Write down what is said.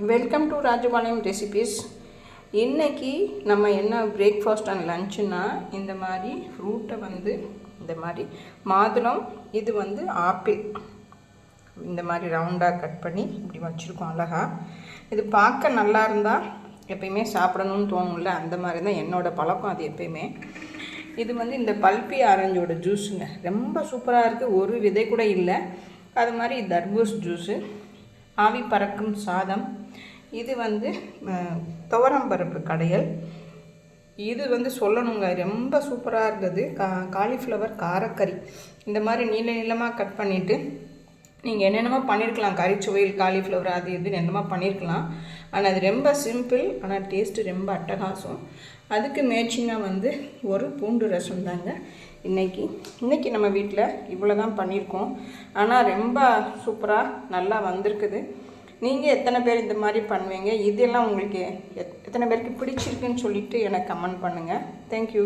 Welcome to Rajapalayam recipes. இன்றைக்கி நம்ம என்ன பிரேக்ஃபாஸ்ட் அண்ட் லஞ்சுன்னா, இந்த மாதிரி ஃப்ரூட்டை வந்து இந்த மாதிரி மாதுளம், இது வந்து ஆப்பிள், இந்த மாதிரி ரவுண்டாக கட் பண்ணி இப்படி வச்சுருக்கோம் அழகாக. இது பார்க்க நல்லா இருந்தால் எப்பயுமே சாப்பிடணும்னு தோணும்ல, அந்த மாதிரி தான் என்னோடய பழக்கம். அது எப்பயுமே இது வந்து இந்த பல்பி ஆரஞ்சோட ஜூஸுங்க, ரொம்ப சூப்பராக இருக்குது. ஒரு விதை கூட இல்லை. அது மாதிரி தர்பூஸ் ஜூஸு, ஆவி பறக்கும் சாதம், இது வந்து துவரம்பருப்பு கடையல். இது வந்து சொல்லணுங்க, ரொம்ப சூப்பராக இருந்தது. காலிஃப்ளவர் காரக்கறி. இந்த மாதிரி நீள நீளமாக கட் பண்ணிவிட்டு நீங்கள் என்னென்னமோ பண்ணியிருக்கலாம், கறிச்சுவையில் காலிஃப்ளவர் அது இதுன்னு என்னமோ பண்ணியிருக்கலாம். ஆனால் அது ரொம்ப சிம்பிள், ஆனால் டேஸ்ட்டு ரொம்ப அட்டகாசம். அதுக்கு மேட்சிங்காக வந்து ஒரு பூண்டு ரசம் தாங்க இன்றைக்கி நம்ம வீட்டில் இவ்வளோ தான் பண்ணியிருக்கோம். ஆனால் ரொம்ப சூப்பராக நல்லா வந்திருக்குது. நீங்கள் எத்தனை பேர் இந்த மாதிரி பண்ணுவீங்க? இதெல்லாம் உங்களுக்கு எத்தனை பேருக்கு பிடிச்சிருக்குன்னு சொல்லிவிட்டு எனக்கு கமெண்ட் பண்ணுங்கள். தேங்க்யூ.